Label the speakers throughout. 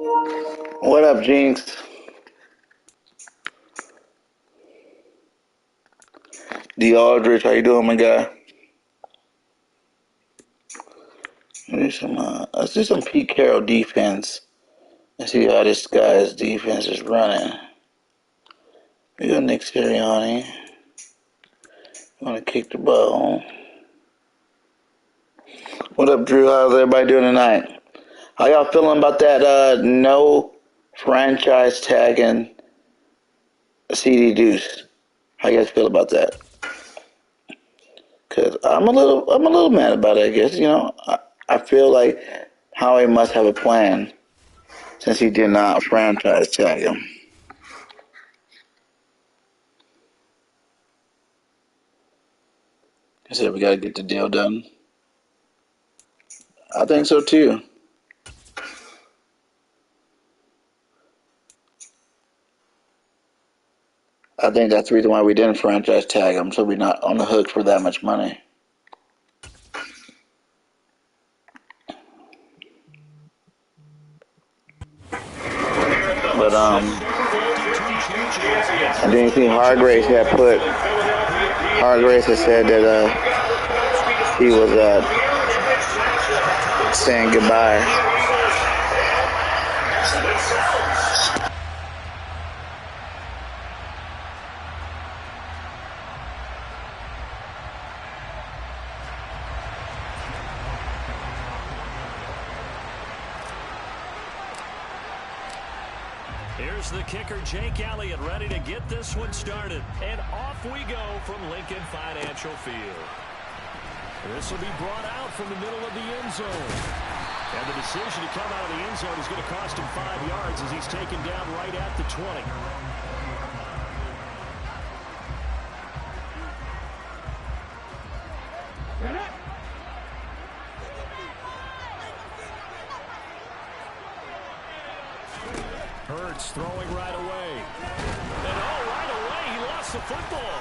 Speaker 1: What up, Jinx? D. Aldrich, how you doing, my guy? Let's do some Pete Carroll defense and see how this guy's defense is running. We got Nick Sirianni. Want to kick the ball. What up, Drew? How's everybody doing tonight? How y'all feeling about that no franchise tagging CD Deuce? How you guys feel about that? Cause I'm a little mad about it. I guess I feel like Howie must have a plan since he did not franchise tag him. He said we got to get the deal done. I think so too. I think that's the reason why we didn't franchise tag him, so we're not on the hook for that much money. But and then you see Hargraves had said that he was saying goodbye.
Speaker 2: Here's the kicker, Jake Elliott, ready to get this one started. And off we go from Lincoln Financial Field. This will be brought out from the middle of the end zone. And the decision to come out of the end zone is going to cost him 5 yards as he's taken down right at the 20. Hurts throwing right away. And right away he lost the football.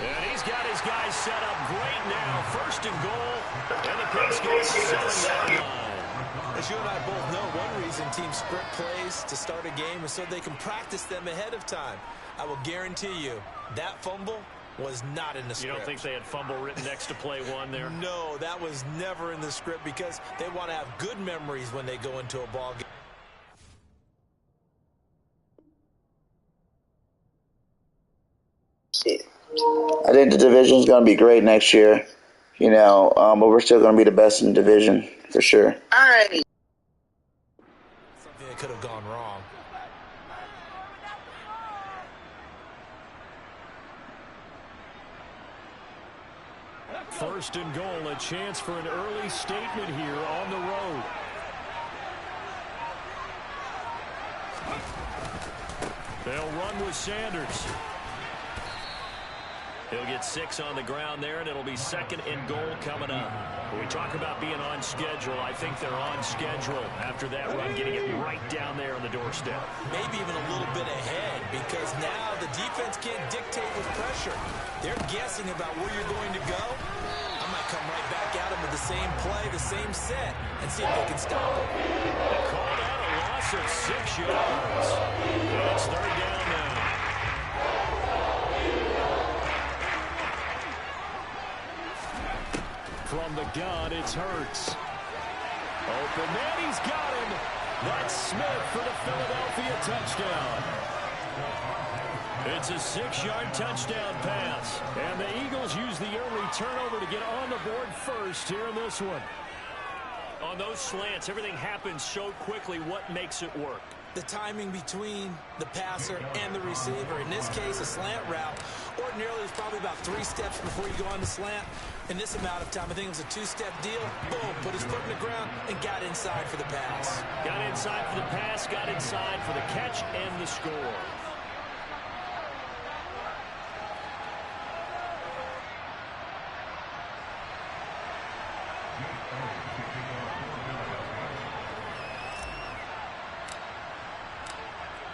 Speaker 2: And he's got his guys set up great now. First and goal. And the Redskins 7-yard line.
Speaker 3: As you and I both know, one reason teams script plays to start a game is so they can practice them ahead of time. I will guarantee you that fumble was not in the script.
Speaker 2: You don't think they had fumble written next to play one there?
Speaker 3: No, that was never in the script because they want to have good memories when they go into a ball game.
Speaker 1: I think the division is going to be great next year, but we're still going to be the best in the division for sure.
Speaker 3: All right. Something that could have gone wrong.
Speaker 2: First and goal, a chance for an early statement here on the road. They'll run with Sanders. He'll get 6 on the ground there, and it'll be second and goal coming up. When we talk about being on schedule, I think they're on schedule after that run, getting it right down there on the doorstep.
Speaker 3: Maybe even a little bit ahead, because now the defense can't dictate with pressure. They're guessing about where you're going to go. I might come right back at them with the same play, the same set, and see if they can stop them.
Speaker 2: They called out a loss of 6 yards. It's third down now. From the gun, it's Hurts. Open man, he's got him. That's Smith for the Philadelphia touchdown. It's a 6-yard touchdown pass. And the Eagles use the early turnover to get on the board first here in this one. On those slants, everything happens so quickly. What makes it work?
Speaker 3: The timing between the passer and the receiver. In this case, a slant route. Ordinarily, it's probably about 3 steps before you go on the slant. In this amount of time, I think it was a 2-step deal. Boom, put his foot in the ground and got inside for the pass.
Speaker 2: Got inside for the pass, got inside for the catch and the score.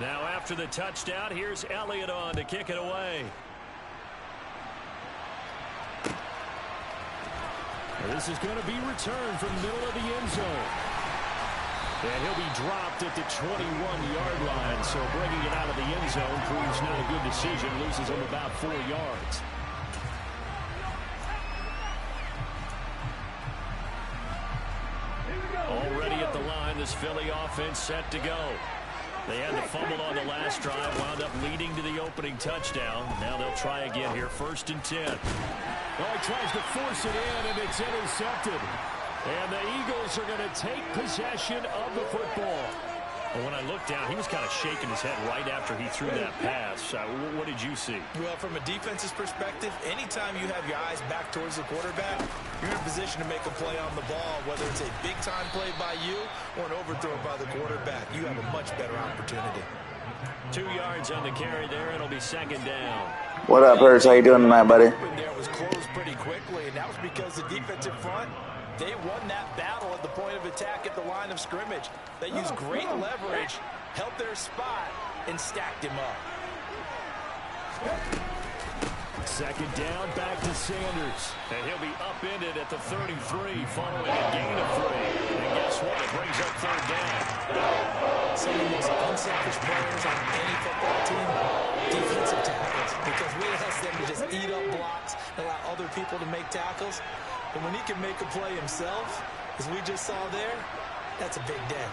Speaker 2: Now after the touchdown, here's Elliott on to kick it away. This is going to be returned from the middle of the end zone. And he'll be dropped at the 21-yard line. So bringing it out of the end zone proves not a good decision. Loses him about 4 yards. Already at the line, this Philly offense set to go. They had the fumble on the last drive, wound up leading to the opening touchdown. Now they'll try again here, 1st and 10.
Speaker 4: Oh, he tries to force it in, and it's intercepted.
Speaker 2: And the Eagles are going to take possession of the football. Well, when I looked down, he was kind of shaking his head right after he threw that pass. What did you see?
Speaker 3: Well, from a defense's perspective, anytime you have your eyes back towards the quarterback, you're in a position to make a play on the ball, whether it's a big-time play by you or an overthrow by the quarterback. You have a much better opportunity.
Speaker 2: 2 yards on the carry there. It'll be 2nd down.
Speaker 1: What up, Hurts? How you doing tonight, buddy?
Speaker 3: There was closed pretty quickly, and that was because the defensive front, they won that battle at the point of attack at the line of scrimmage. They used great leverage, held their spot, and stacked him up.
Speaker 2: 2nd down, back to Sanders. And he'll be upended at the 33 following a gain of 3. And guess what? It brings up 3rd down.
Speaker 3: Some of the most unselfish players on any football team, defensive tackles, because we ask them to just eat up blocks and allow other people to make tackles. And when he can make a play himself, as we just saw there, that's a big day.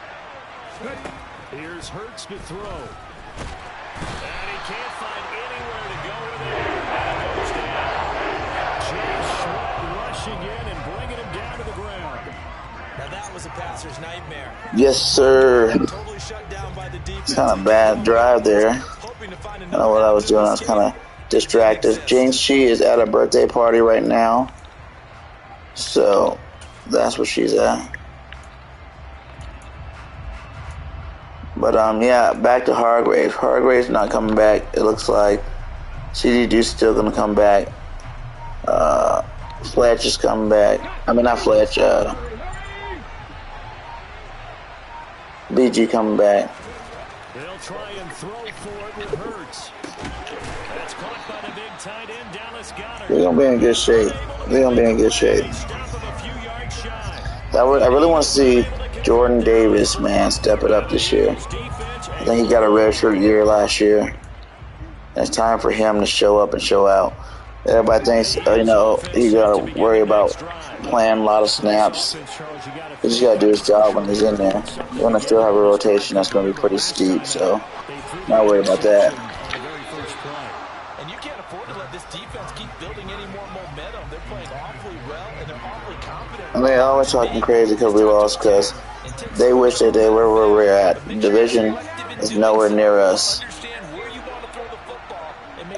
Speaker 2: Here's Hurts to throw. And he can't find anywhere to go with it. And it goes down. James Sweat rushing in and bringing him down to the ground.
Speaker 3: Now that was a passer's nightmare.
Speaker 1: Yes, sir.
Speaker 3: Totally shut down by the defense.
Speaker 1: It's kind of bad drive there. I don't know what I was doing. I was kind of distracted. James She is at a birthday party right now. So, that's what she's at. But, yeah, back to Hargrave. Hargrave's not coming back. It looks like CD Deuce still going to come back. Fletch is coming back. I mean, not Fletch. BG coming back.
Speaker 2: They'll try and throw for it with Hurts. That's caught by the big tight end, Dallas Goedert.
Speaker 1: They're going to be in good shape. They're going to be in good shape. I really want to see Jordan Davis, man, step it up this year. I think he got a redshirt year last year. And it's time for him to show up and show out. Everybody thinks, he got to worry about playing a lot of snaps. He just got to do his job when he's in there. We're going to still have a rotation that's going to be pretty steep, so not worried about that.
Speaker 3: And you can't afford to let this defense keep building any more momentum. They're playing awfully well, and they're awfully confident.
Speaker 1: And they're always talking crazy because we lost, because they wish that they were where we're at. The division is nowhere near us.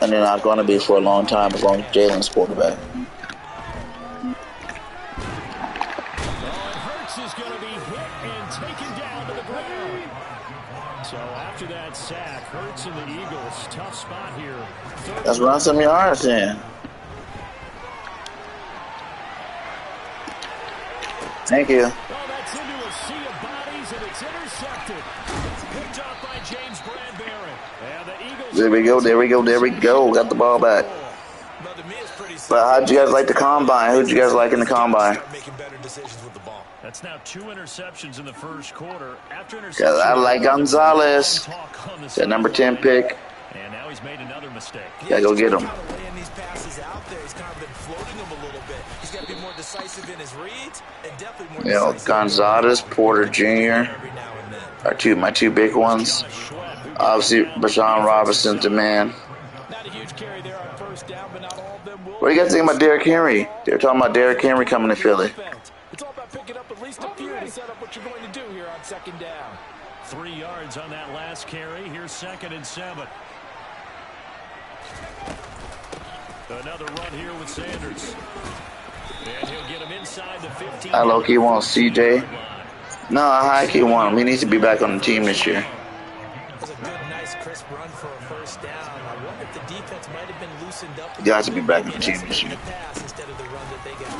Speaker 1: And they're not going to be for a long time as long as Jalen's quarterback.
Speaker 2: Hurts is going to be hit and taken down to the ground. So after that sack, Hurts and the Eagles, tough spot here.
Speaker 1: Let's run some yards in. Thank you.
Speaker 2: Well, that's into a sea of bodies, and it's intercepted. Picked off by James Bradbury. And the Eagles.
Speaker 1: There we go. Got the ball back. But how'd you guys like the combine? Who'd you guys like in the combine?
Speaker 2: That's now 2 interceptions in the first quarter. After
Speaker 1: Because I like Gonzalez. That number 10 pick.
Speaker 2: And now he's made another mistake.
Speaker 1: Gotta go get him.
Speaker 3: These passes out there, he's kind of been floating them a little bit. He's got to be more decisive in his reads and definitely more decisive.
Speaker 1: Gonzalez, Porter Jr. are my two big ones. Obviously, Bijan Robinson's the man.
Speaker 3: Not a huge carry there on first down, but not all of them will.
Speaker 1: What do you guys think about Derrick Henry? They were talking about Derrick Henry coming to Philly.
Speaker 3: It's all about picking up at least a few to set up what you're going to do here on 2nd down.
Speaker 2: 3 yards on that last carry. Here's 2nd and 7. Another run here with Sanders. And he'll get him inside the 15.
Speaker 1: I low-key want CJ. No, I high-key want him. He needs to be back on the team this year.
Speaker 3: That's a good, nice, crisp run for a first down. I wonder if the defense might have been loosened up.
Speaker 1: He got to be back on the team this year.
Speaker 3: Instead of the run that they got.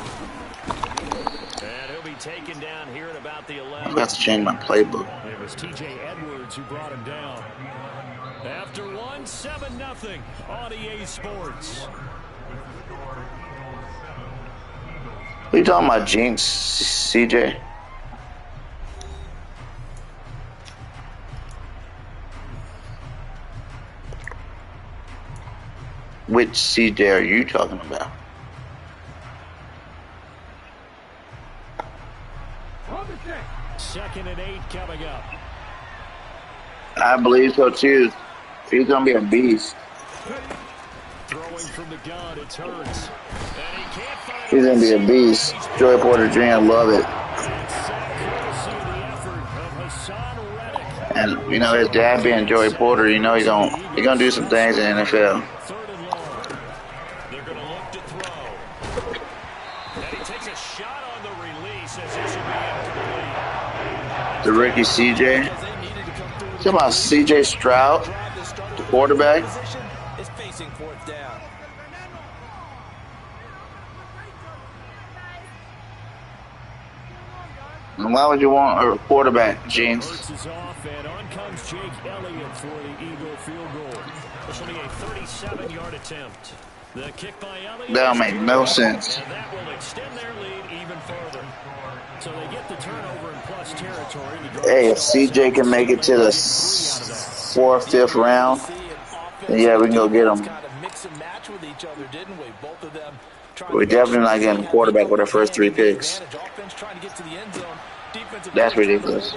Speaker 2: And he'll be taken down here at about the 11.
Speaker 1: I've got to change my playbook.
Speaker 2: It was T.J. Edwards who brought him down. After 1, 7-0 on EA Sports.
Speaker 1: What are you talking about, Jinx, CJ? which CJ are you talking about?
Speaker 2: Second and 8 coming up.
Speaker 1: I believe so too. He's gonna be a beast.
Speaker 2: Throwing from the gun, it's Hurts. And he can't find
Speaker 1: He's gonna be a beast. Joy Porter Jr. love it. And you know his dad being Joey Porter, you know he's gonna do some things in the NFL.
Speaker 2: Third and long. They're going to look to throw. And he takes a shot on the release as this will be incomplete.
Speaker 1: The rookie CJ. Talking about CJ Stroud, the quarterback.
Speaker 3: Is facing fourth down.
Speaker 1: And why would you want a quarterback, James?
Speaker 2: Hurts is off, and on comes Jake Elliott for the Eagle field goal. This will be a 37-yard attempt. The kick by Elliott.
Speaker 1: That'll make no sense.
Speaker 2: And that will extend their lead even further. So they get the turnover in plus territory.
Speaker 1: Hey, if CJ can make it to the 4th, 5th round, then yeah, we can go get him. We're definitely not getting a quarterback with our first 3 picks. That's ridiculous.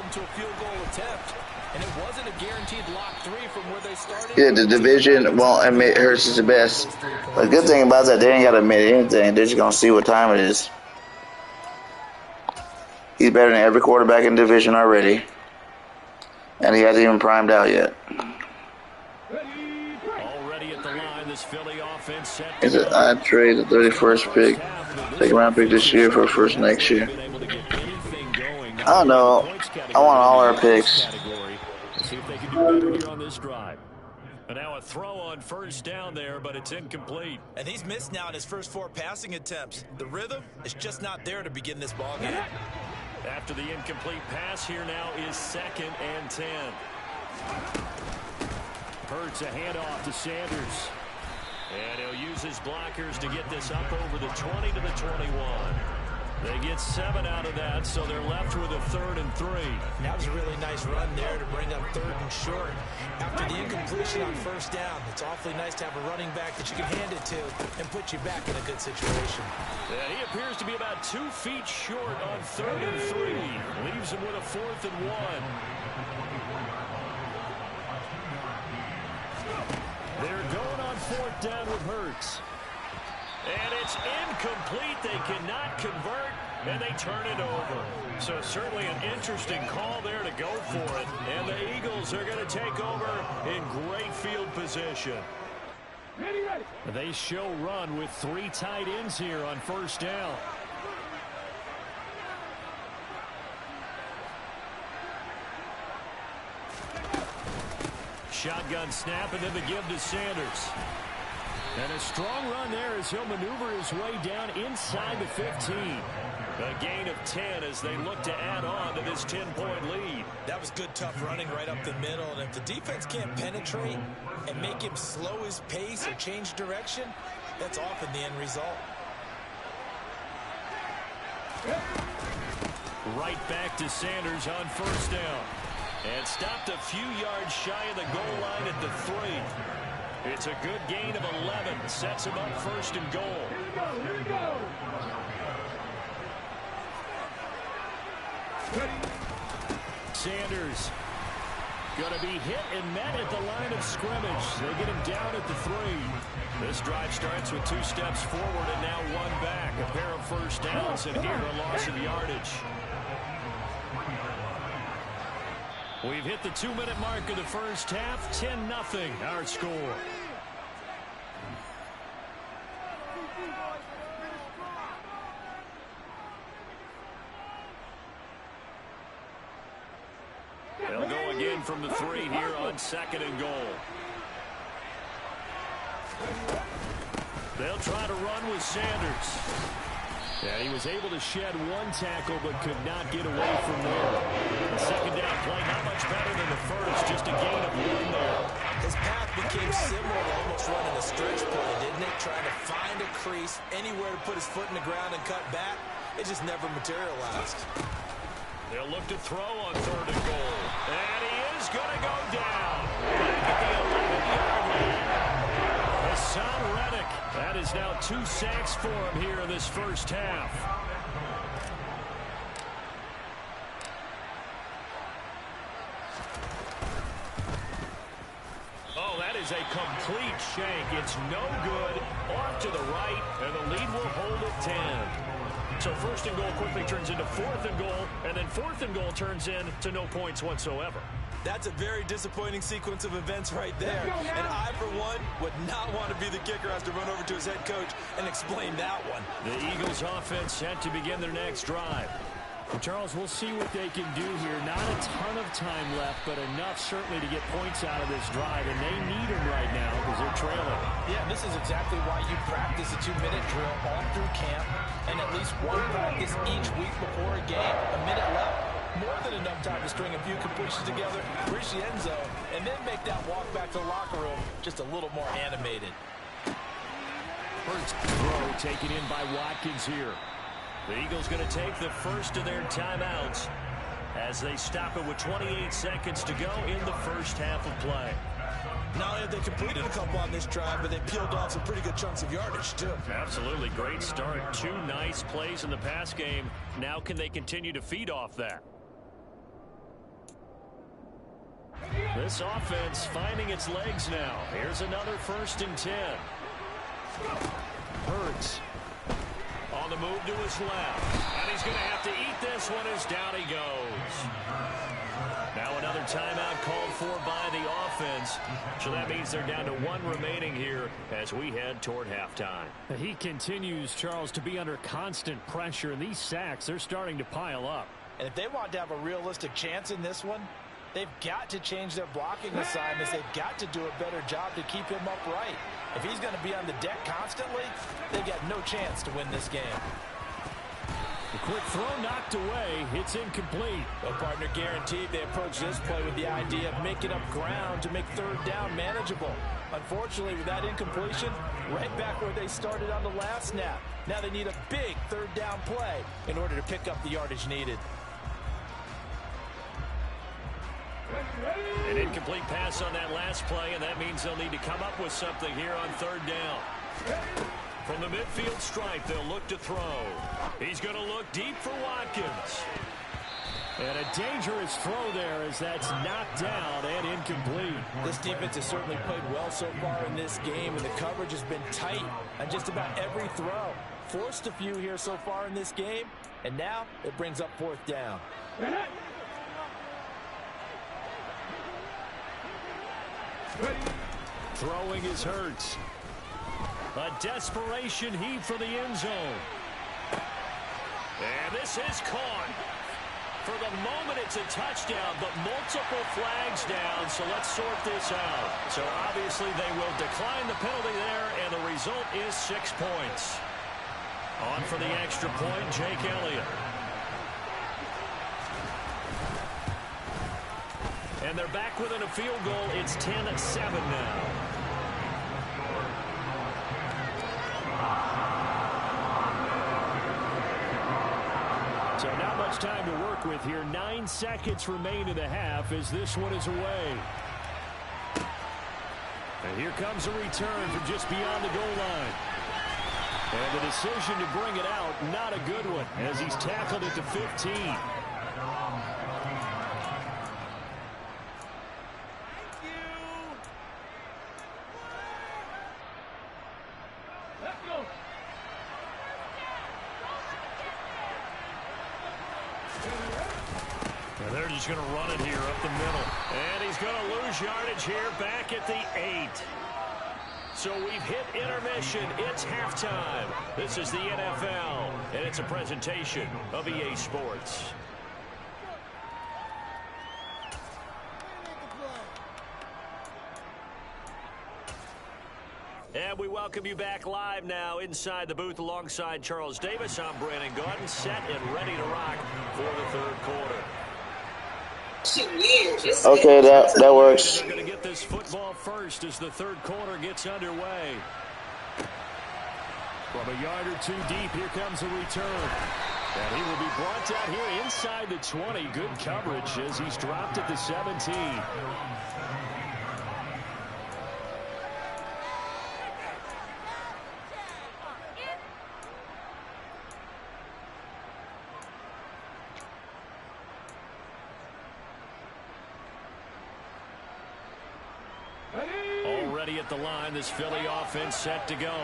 Speaker 1: Yeah, the division won't admit Hurts is the best. The good thing about that, they ain't got to admit anything. They're just going to see what time it is. He's better than every quarterback in the division already. And he hasn't even primed out yet.
Speaker 2: Already at the line, this Philly offense set.
Speaker 1: I'd trade the 31st pick, 2nd round pick this year for a first next year. I don't know. I want all our picks.
Speaker 2: See if they can do better here on this drive. And now a throw on first down there, but it's incomplete.
Speaker 3: And he's missed now in his first 4 passing attempts. The rhythm is just not there to begin this ball game.
Speaker 2: After the incomplete pass, here now is 2nd and 10. Hurts a handoff to Sanders. And he'll use his blockers to get this up over the 20 to the 21. They get 7 out of that, so they're left with a 3rd and 3.
Speaker 3: That was a really nice run there to bring up 3rd and short. After the incompletion on first down, it's awfully nice to have a running back that you can hand it to and put you back in a good situation.
Speaker 2: And he appears to be about 2 feet short on 3rd and 3. Leaves him with a 4th and 1. They're going on 4th down with Hurts. And it's incomplete. They cannot convert, and they turn it over. So certainly an interesting call there to go for it. And the Eagles are going to take over in great field position. They show run with 3 tight ends here on first down. Shotgun snap, and then the give to Sanders. And a strong run there as he'll maneuver his way down inside the 15. A gain of 10 as they look to add on to this 10-point lead.
Speaker 3: That was good, tough running right up the middle. And if the defense can't penetrate and make him slow his pace or change direction, that's often the end result.
Speaker 2: Right back to Sanders on first down. And stopped a few yards shy of the goal line at the 3. It's a good gain of 11. Sets him up 1st and goal.
Speaker 4: Here we go.
Speaker 2: Sanders going to be hit and met at the line of scrimmage. They get him down at the 3. This drive starts with 2 steps forward and now 1 back. A pair of first downs, and here a loss of yardage. We've hit the 2-minute mark of the first half. 10-0 our score. They'll go again from the 3 here on 2nd and goal. They'll try to run with Sanders. And he was able to shed 1 tackle but could not get away from there. The 2nd down play not much better than the first, just a gain of 1 there.
Speaker 3: His path became similar to almost running a stretch play, didn't it? Trying to find a crease, anywhere to put his foot in the ground and cut back. It just never materialized.
Speaker 2: They'll look to throw on 3rd and goal. And he is going to go down. Back at the 11-yard line. A Hassan Reddick. That is now 2 sacks for him here in this first half. Oh, that is a complete shank. It's no good. Off to the right, and the lead will hold at 10. So 1st and goal quickly turns into 4th and goal, and then 4th and goal turns into no points whatsoever.
Speaker 3: That's a very disappointing sequence of events right there. And I, for one, would not want to be the kicker as to run over to his head coach and explain that one.
Speaker 2: The Eagles offense set to begin their next drive.
Speaker 4: Well, Charles, we'll see what they can do here. Not a ton of time left, but enough certainly to get points out of this drive, and they need them right now because they're trailing.
Speaker 5: Yeah, and this is exactly why you practice a 2-minute drill all through camp and at least one practice each week before a game. A minute left, more than enough time to string a few completions together, reach the end zone, and then make that walk back to the locker room just a little more animated.
Speaker 2: First throw taken in by Watkins here. The Eagles going to take the first of their timeouts as they stop it with 28 seconds to go in the first half of play.
Speaker 3: Not only have they completed a couple on this drive, but they peeled off some pretty good chunks of yardage, too.
Speaker 2: Absolutely. Great start. 2 nice plays in the pass game. Now can they continue to feed off that? This offense finding its legs now. Here's another 1st and 10. Hurts on the move to his left. And he's going to have to eat this one as down he goes. Now another timeout called for by the offense. So that means they're down to 1 remaining here as we head toward halftime.
Speaker 4: He continues, Charles, to be under constant pressure, and these sacks, they're starting to pile up.
Speaker 5: And if they want to have a realistic chance in this one, they've got to change their blocking assignments. They've got to do a better job to keep him upright. If he's going to be on the deck constantly, they've got no chance to win this game.
Speaker 4: The quick throw knocked away. It's incomplete.
Speaker 5: Well, partner, guaranteed they approach this play with the idea of making up ground to make 3rd down manageable. Unfortunately, with that incompletion, right back where they started on the last snap. Now they need a big 3rd down play in order to pick up the yardage needed.
Speaker 2: An incomplete pass on that last play, and that means they'll need to come up with something here on 3rd down. From the midfield stripe, they'll look to throw. He's going to look deep for Watkins.
Speaker 4: And a dangerous throw there as that's knocked down and incomplete.
Speaker 5: This defense has certainly played well so far in this game, and the coverage has been tight on just about every throw. Forced a few here so far in this game, and now it brings up 4th down.
Speaker 2: Throwing is Hurts. A desperation heave for the end zone. And this is caught. For the moment, it's a touchdown, but multiple flags down, so let's sort this out. So obviously they will decline the penalty there, and the result is 6 points. On for the extra point, Jake Elliott. And they're back within a field goal. It's 10-7 now.
Speaker 4: So not much time to work with here. 9 seconds remain in the half as this one is away. And here comes a return from just beyond the goal line. And the decision to bring it out, not a good one, as he's tackled it to 15.
Speaker 2: They're just going to run it here up the middle. And he's going to lose yardage here back at the 8. So we've hit intermission. It's halftime. This is the NFL, and it's a presentation of EA Sports. And we welcome you back live now inside the booth alongside Charles Davis. I'm Brandon Gordon, set and ready to rock for the 3rd quarter.
Speaker 1: Okay, that works.
Speaker 2: They're going to get this football first as the 3rd quarter gets underway.
Speaker 4: From a yard or 2 deep, here comes a return. And he will be brought down here inside the 20. Good coverage as he's dropped at the 17.
Speaker 2: ready at the line. This Philly offense set to go.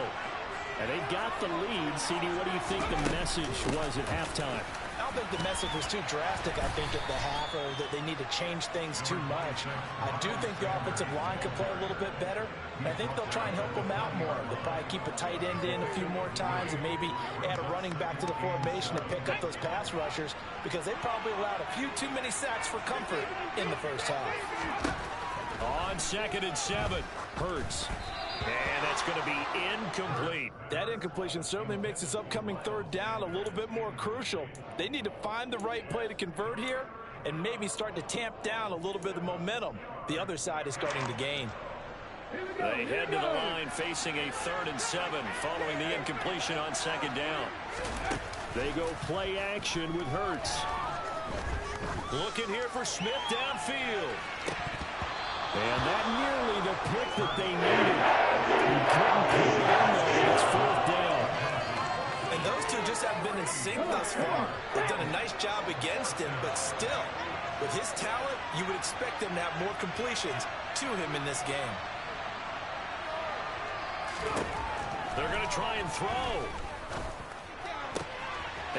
Speaker 4: And they've got the lead. CD, what do you think the message was at halftime?
Speaker 5: I don't think the message was too drastic, I think, at the half, or that they need to change things too much. I do think the offensive line could play a little bit better. I think they'll try and help them out more. They'll probably keep a tight end in a few more times and maybe add a running back to the formation to pick up those pass rushers, because they probably allowed a few too many sacks for comfort in the first half.
Speaker 2: On 2nd and 7, Hurts. And that's going to be incomplete.
Speaker 5: That incompletion certainly makes this upcoming 3rd down a little bit more crucial. They need to find the right play to convert here and maybe start to tamp down a little bit of the momentum the other side is starting to gain.
Speaker 2: They head to the line facing a 3rd and 7 following the incompletion on 2nd down.
Speaker 4: They go play action with Hurts.
Speaker 2: Looking here for Smith downfield.
Speaker 4: And that nearly the pick that they needed. He couldn't pull it in, though. It's 4th down.
Speaker 5: And those two just haven't been in sync thus far. They've done a nice job against him, but still, with his talent, you would expect them to have more completions to him in this game.
Speaker 2: They're going to try and throw.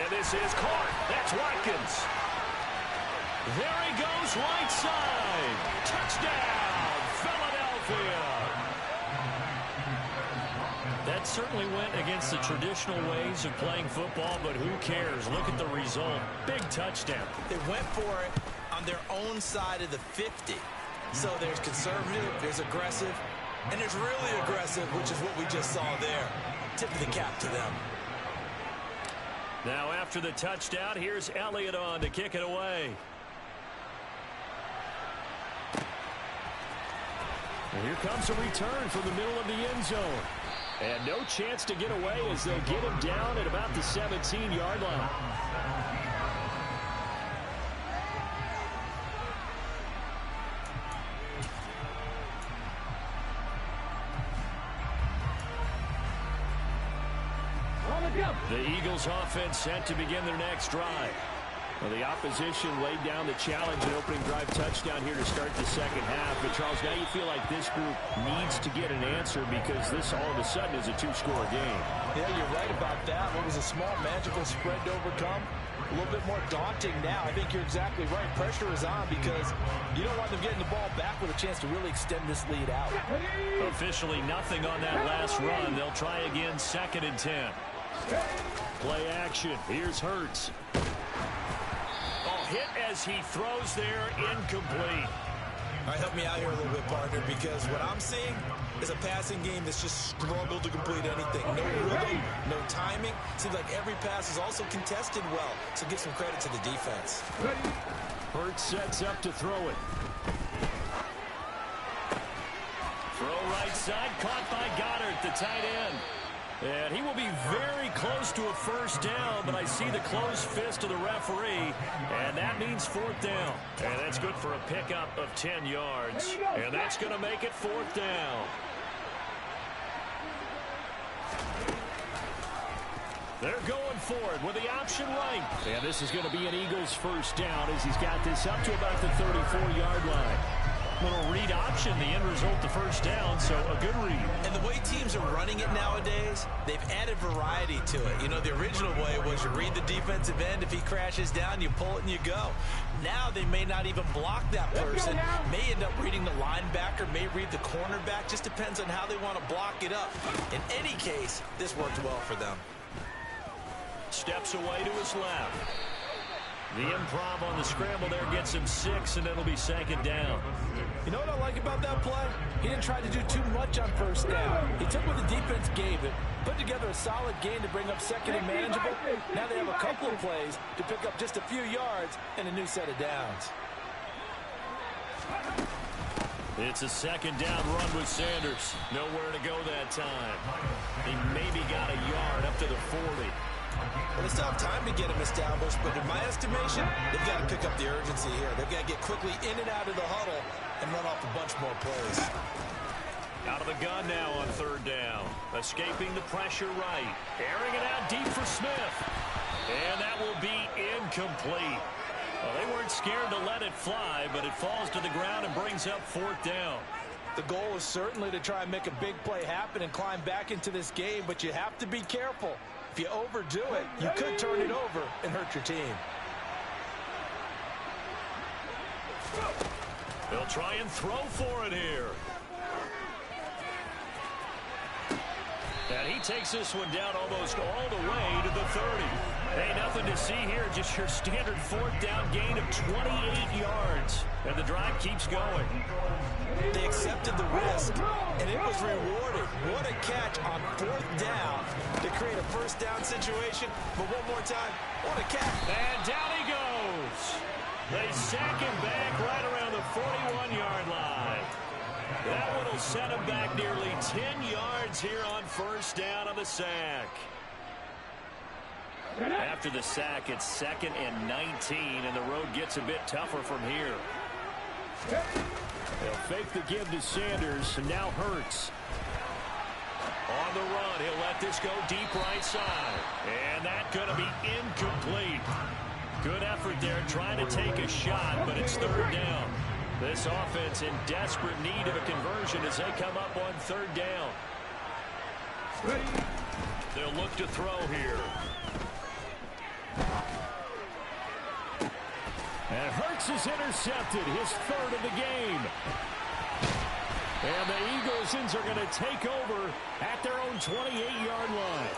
Speaker 2: And this is caught. That's Watkins. There he goes, right side. Touchdown, Philadelphia. That certainly went against the traditional ways of playing football, but who cares? Look at the result. Big touchdown.
Speaker 5: They went for it on their own side of the 50. So there's conservative, there's aggressive, and there's really aggressive, which is what we just saw there. Tip of the cap to them.
Speaker 2: Now after the touchdown, here's Elliott on to kick it away.
Speaker 4: And here comes a return from the middle of the end zone. And no chance to get away as they'll get him down at about the 17-yard line.
Speaker 2: The Eagles offense set to begin their next drive.
Speaker 4: Well, the opposition laid down the challenge, an opening drive touchdown here to start the second half. But, Charles, now you feel like this group needs to get an answer because this all of a sudden is a 2-score game.
Speaker 5: Yeah, you're right about that. What was a small, magical spread to overcome, a little bit more daunting now. I think you're exactly right. Pressure is on because you don't want them getting the ball back with a chance to really extend this lead out.
Speaker 2: Officially nothing on that last run. They'll try again, 2nd and 10.
Speaker 4: Play action. Here's Hurts.
Speaker 2: Hit as he throws there, incomplete.
Speaker 5: All right, help me out here a little bit, partner, because what I'm seeing is a passing game that's just struggled to complete anything. No rhythm, no timing. Seems like every pass is also contested well, so give some credit to the defense.
Speaker 4: Hurts sets up to throw it.
Speaker 2: Throw right side, caught by Goddard, the tight end. And he will be very close to a first down, but I see the closed fist of the referee, and that means 4th down. And that's good for a pickup of 10 yards. And that's going to make it 4th down. They're going for it with the option right.
Speaker 4: And this is going to be an Eagles first down as he's got this up to about the 34-yard line.
Speaker 2: Little read option, the end result, the first down, so a good read.
Speaker 5: And the way teams are running it nowadays, they've added variety to it. You know, the original way was you read the defensive end. If he crashes down, you pull it and you go. Now they may not even block that person. May end up reading the linebacker, may read the cornerback. Just depends on how they want to block it up. In any case, this worked well for them.
Speaker 2: Steps away to his left. The improv on the scramble there gets him 6, and it'll be 2nd down.
Speaker 5: You know what I like about that play? He didn't try to do too much on first down. He took what the defense gave him, put together a solid gain to bring up 2nd and manageable. Now they have a couple of plays to pick up just a few yards and a new set of downs.
Speaker 2: It's a 2nd down run with Sanders. Nowhere to go that time. He maybe got a yard up to the 40.
Speaker 5: Well, they still have time to get him established, but in my estimation, they've got to pick up the urgency here. They've got to get quickly in and out of the huddle and run off a bunch more plays.
Speaker 2: Out of the gun now on 3rd down. Escaping the pressure right. Airing it out deep for Smith. And that will be incomplete. Well, they weren't scared to let it fly, but it falls to the ground and brings up 4th down.
Speaker 5: The goal is certainly to try and make a big play happen and climb back into this game, but you have to be careful. If you overdo it, you could turn it over and hurt your team.
Speaker 2: They'll try and throw for it here. And he takes this one down almost all the way to the 30. Hey, nothing to see here, just your standard fourth down gain of 28 yards. And the drive keeps going.
Speaker 5: They accepted the risk, and it was rewarded. What a catch on fourth down to create a first down situation. But one more time, what a catch.
Speaker 2: And down he goes. They sack him back right around the 41-yard line. That one will set him back nearly 10 yards here on first down on the sack. After the sack, it's 2nd and 19, and the road gets a bit tougher from here.
Speaker 4: They'll fake the give to Sanders, and now Hurts.
Speaker 2: On the run, he'll let this go deep right side. And that's going to be incomplete. Good effort there trying to take a shot, but it's third down. This offense in desperate need of a conversion as they come up on third down. They'll look to throw here.
Speaker 4: And Hurts is intercepted, his third of the game. And the Eagles are going to take over at their own 28-yard line.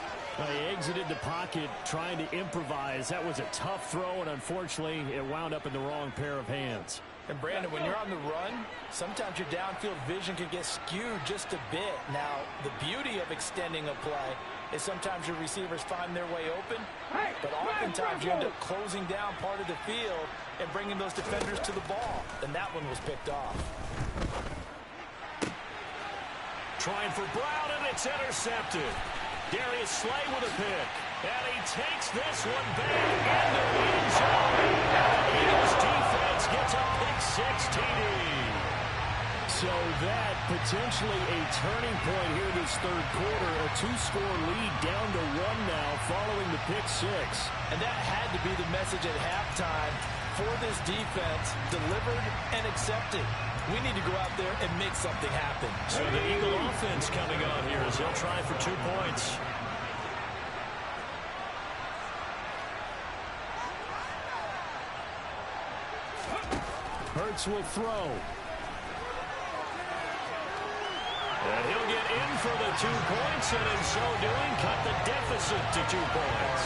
Speaker 4: They exited the pocket trying to improvise. That was a tough throw, and unfortunately, it wound up in the wrong pair of hands.
Speaker 5: And Brandon, when you're on the run, sometimes your downfield vision can get skewed just a bit. Now, the beauty of extending a play is sometimes your receivers find their way open, but oftentimes you end up closing down part of the field and bringing those defenders to the ball. And that one was picked off.
Speaker 2: Trying for Brown, and it's intercepted. Darius Slay with a pick. And he takes this one back into the end zone. And the Eagles defense gets a pick-six TD.
Speaker 4: So that potentially a turning point here this third quarter. A two-score lead down to one now following the pick-six.
Speaker 5: And that had to be the message at halftime for this defense, delivered and accepted. We need to go out there and make something happen.
Speaker 2: So the Eagle offense coming on here as they'll try for 2 points.
Speaker 4: Hurts will throw.
Speaker 2: And he'll get in for the 2 points, and in so doing, cut the deficit to 2 points.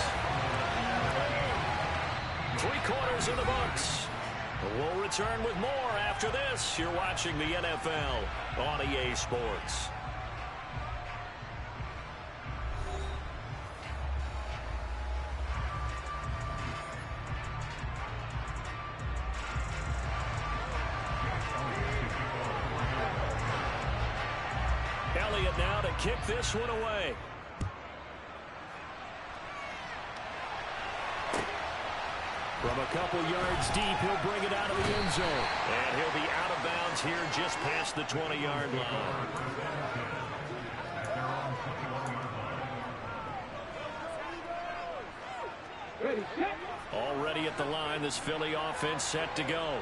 Speaker 2: 3 quarters in the books. We'll return with more after this. You're watching the NFL on EA Sports. Elliott now to kick this one away.
Speaker 4: From a couple yards deep, he'll bring it out of the end zone.
Speaker 2: And he'll be out of bounds here just past the 20-yard line. Already at the line, this Philly offense set to go.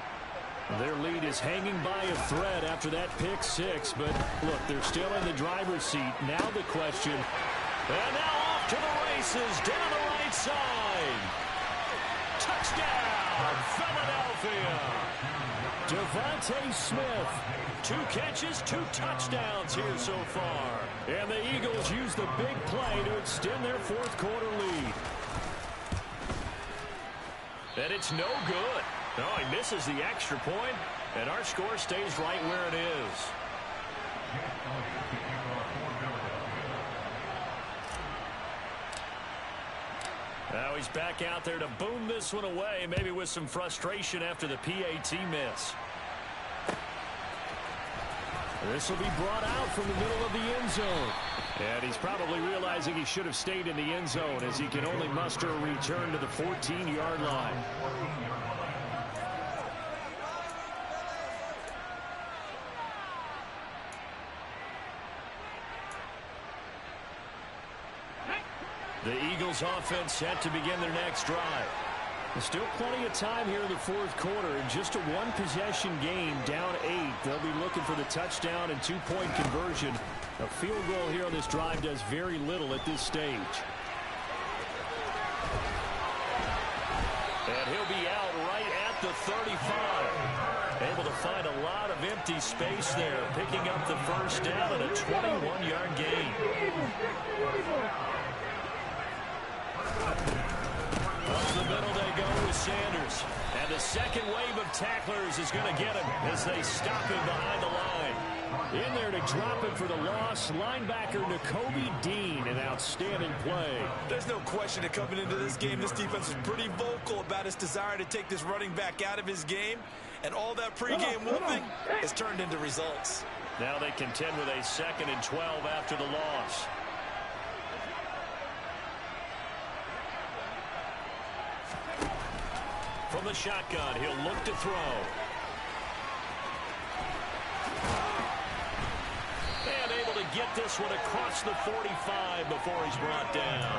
Speaker 4: Their lead is hanging by a thread after that pick-six, but look, they're still in the driver's seat. Now the question.
Speaker 2: And now off to the races, down the right side. Touchdown, Philadelphia.
Speaker 4: Devontae Smith.
Speaker 2: 2 catches, 2 touchdowns here so far.
Speaker 4: And the Eagles use the big play to extend their fourth quarter lead.
Speaker 2: And it's no good. No, he misses the extra point, and our score stays right where it is. Now he's back out there to boom this one away, maybe with some frustration after the PAT miss.
Speaker 4: This will be brought out from the middle of the end zone. And he's probably realizing he should have stayed in the end zone as he can only muster a return to the 14-yard line.
Speaker 2: The Eagles offense set to begin their next drive.
Speaker 4: Still plenty of time here in the fourth quarter. In just a one-possession game, down 8. They'll be looking for the touchdown and two-point conversion. A field goal here on this drive does very little at this stage. And he'll be out right at the 35. Able to find a lot of empty space there, picking up the first down and a 21-yard gain. Up the middle they go with Sanders. And the second wave of tacklers is going to get him as they stop him behind the line. In there to drop him for the loss, linebacker Nakobe Dean, an outstanding play.
Speaker 3: There's no question that coming into this game, this defense is pretty vocal about its desire to take this running back out of his game. And all that pregame whooping has turned into results.
Speaker 4: Now they contend with a 2nd and 12 after the loss. From the shotgun, he'll look to throw. And able to get this one across the 45 before he's brought down.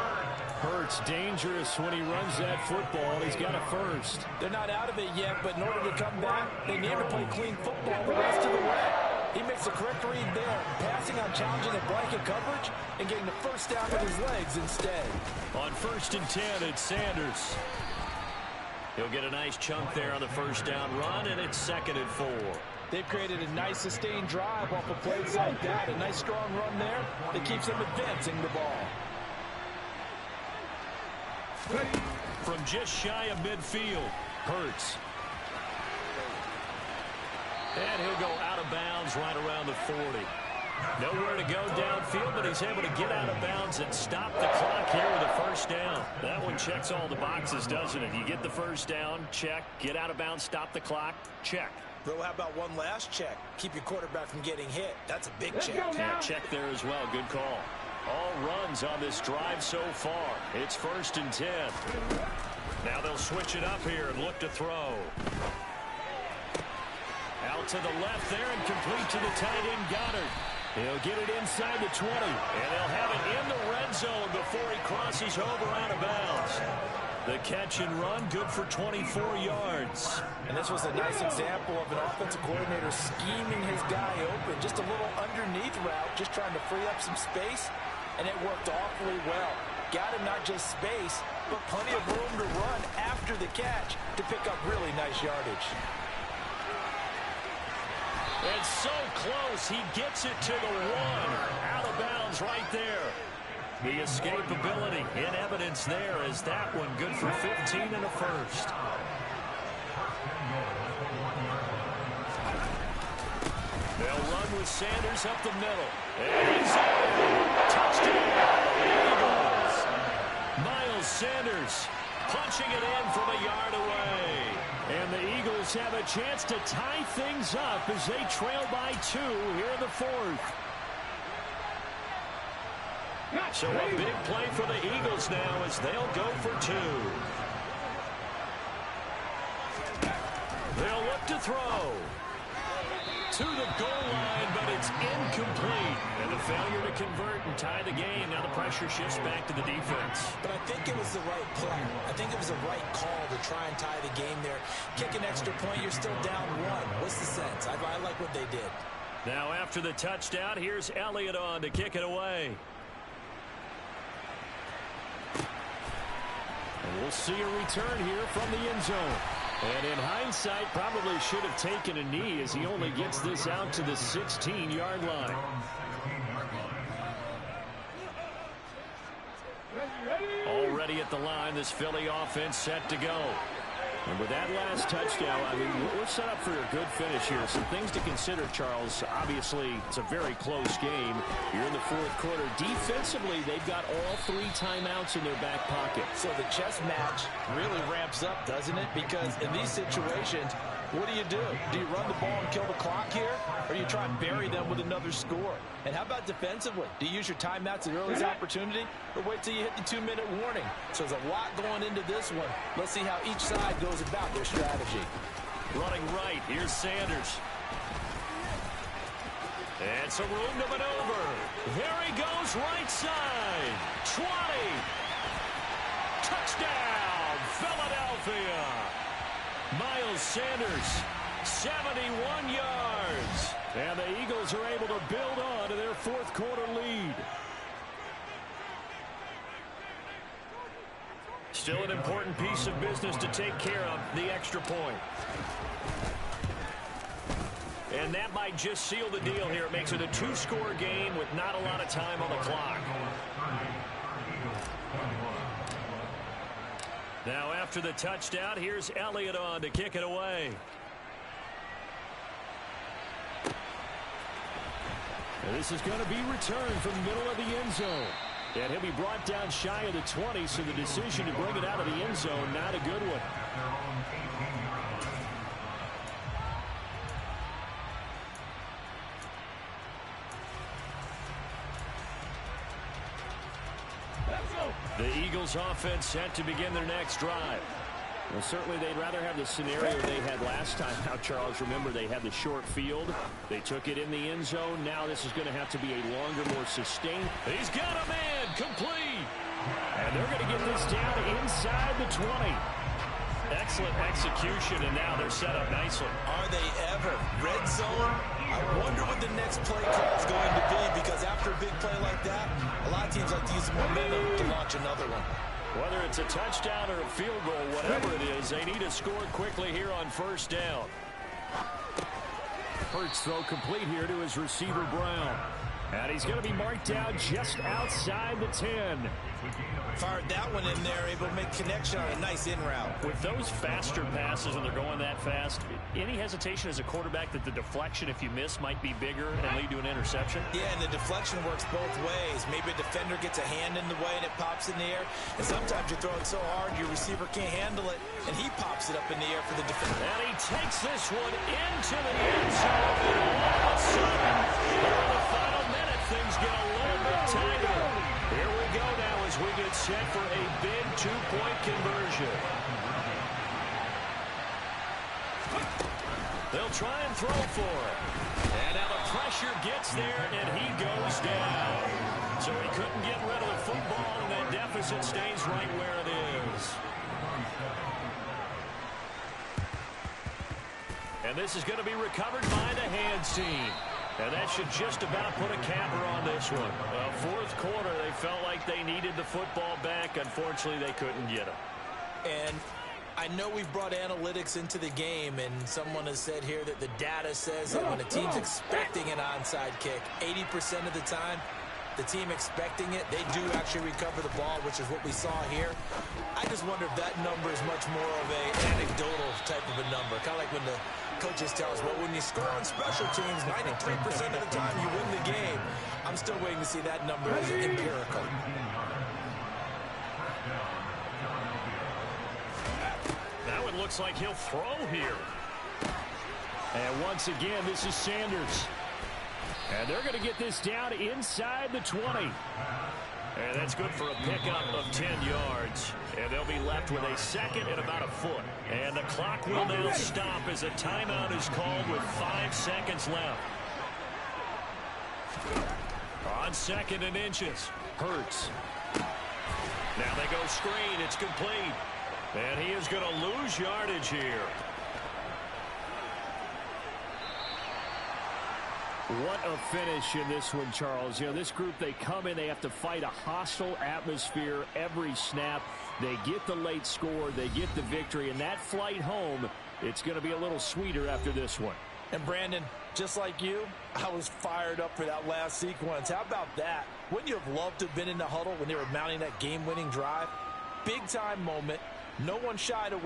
Speaker 4: Hurts dangerous when he runs that football. He's got a first.
Speaker 3: They're not out of it yet, but in order to come back, they need to play clean football the rest of the way. He makes the correct read there, passing on challenging the blanket coverage and getting the first down with his legs instead.
Speaker 4: On 1st and 10, it's Sanders. He'll get a nice chunk there on the first down run, and it's 2nd and 4.
Speaker 3: They've created a nice sustained drive off of plays like that. A nice strong run there that keeps them advancing the ball.
Speaker 4: From just shy of midfield, Hurts. And he'll go out of bounds right around the 40. Nowhere to go downfield, but he's able to get out of bounds and stop the clock here with a first down. That one checks all the boxes, doesn't it? You get the first down, check. Get out of bounds, stop the clock, check.
Speaker 3: Bro, how about one last check? Keep your quarterback from getting hit. That's a big check.
Speaker 4: Yeah, check there as well. Good call. All runs on this drive so far. It's 1st and 10. Now they'll switch it up here and look to throw. Out to the left there and complete to the tight end Goddard. He'll get it inside the 20, and they'll have it in the red zone before he crosses over out of bounds. The catch and run, good for 24 yards.
Speaker 3: And this was a nice example of an offensive coordinator scheming his guy open. Just a little underneath route, just trying to free up some space, and it worked awfully well. Got him not just space, but plenty of room to run after the catch to pick up really nice yardage.
Speaker 4: And so close, he gets it to the 1. Out of bounds right there. The escapability in evidence there as that one good for 15 and a first. They'll run with Sanders up the middle. And he's in. Touchdown, Eagles. Miles Sanders punching it in from a yard away. And the Eagles have a chance to tie things up as they trail by 2 here in the 4th. So a big play for the Eagles now as they'll go for 2. They'll look to throw. To the goal line, but it's incomplete. And a failure to convert and tie the game. Now the pressure shifts back to the defense.
Speaker 3: But I think it was the right play. I think it was the right call to try and tie the game there. Kick an extra point, you're still down 1. What's the sense? I like what they did.
Speaker 4: Now after the touchdown, here's Elliott on to kick it away. And we'll see a return here from the end zone. And in hindsight, probably should have taken a knee as he only gets this out to the 16-yard line. Already at the line, this Philly offense set to go. And with that last touchdown, I mean, we're set up for a good finish here. Some things to consider, Charles. Obviously, it's a very close game. You're in the 4th quarter. Defensively, they've got all 3 timeouts in their back pocket.
Speaker 3: So the chess match really ramps up, doesn't it? Because in these situations, what do? Do you run the ball and kill the clock here? Or do you try and bury them with another score? And how about defensively? Do you use your timeouts at the earliest opportunity? Or wait till you hit the 2-minute warning? So there's a lot going into this one. Let's see how each side goes about their strategy.
Speaker 4: Running right, here's Sanders. And some room to maneuver. There he goes, right side. 20. Touchdown, Philadelphia.
Speaker 2: Miles Sanders, 71 yards. And the Eagles are able to build on to their fourth quarter lead. Still an important piece of business to take care of, the extra point. And that might just seal the deal here. It makes it a two-score game with not a lot of time on the clock. Now after the touchdown, here's Elliott on to kick it away. And this is going to be returned from the middle of the end zone. And he'll be brought down shy of the 20, so the decision to bring it out of the end zone, not a good one. The Eagles offense set to begin their next drive. Well, certainly they'd rather have the scenario they had last time. Now, Charles, remember they had the short field. They took it in the end zone. Now this is going to have to be a longer, more sustained. He's got a man complete. And they're going to get this down inside the 20. Excellent execution, and now they're set up nicely.
Speaker 3: Are they ever? Red zone? I wonder what the next play call is going to be, because after a big play like that, a lot of teams like to use the momentum to launch another one.
Speaker 2: Whether it's a touchdown or a field goal, whatever it is, they need to score quickly here on first down. Hurts throw complete here to his receiver, Brown. And he's going to be marked down just outside the 10.
Speaker 3: Fired that one in there, able to make connection on a nice in route.
Speaker 2: With those faster passes when they're going that fast, any hesitation as a quarterback that the deflection, if you miss, might be bigger and lead to an interception?
Speaker 3: Yeah, and the deflection works both ways. Maybe a defender gets a hand in the way and it pops in the air. And sometimes you throw it so hard your receiver can't handle it, and he pops it up in the air for the defender.
Speaker 2: And he takes this one into the end zone. And all of a sudden, here in the final minute, things get a little bit tighter. Here we go now as we get set for a big two-point conversion. They'll try and throw for it. And now the pressure gets there, and he goes down. So he couldn't get rid of the football, and that deficit stays right where it is. And this is going to be recovered by the hands team. And that should just about put a capper on this one. Fourth quarter, they felt like they needed the football back. Unfortunately, they couldn't get it.
Speaker 3: And I know we've brought analytics into the game, and someone has said here that the data says that when a team's expecting an onside kick, 80% of the time, the team expecting it, they do actually recover the ball, which is what we saw here. I just wonder if that number is much more of an anecdotal type of a number. Kind of like when the coaches tell us, well, when you score on special teams, 93% of the time you win the game. I'm still waiting to see that number as empirical.
Speaker 2: That one looks like he'll throw here. And once again, this is Sanders. And they're going to get this down inside the 20. And that's good for a pickup of 10 yards. And they'll be left with a second and about a foot. And the clock will now stop as a timeout is called with 5 seconds left. On second and inches, Hurts. Now they go screen. It's complete. And he is going to lose yardage here. What a finish in this one, Charles. You know, this group, they come in, they have to fight a hostile atmosphere every snap. They get the late score, they get the victory, and that flight home, it's going to be a little sweeter after this one.
Speaker 3: And Brandon, just like you, I was fired up for that last sequence. How about that? Wouldn't you have loved to have been in the huddle when they were mounting that game-winning drive? Big-time moment. No one shied away.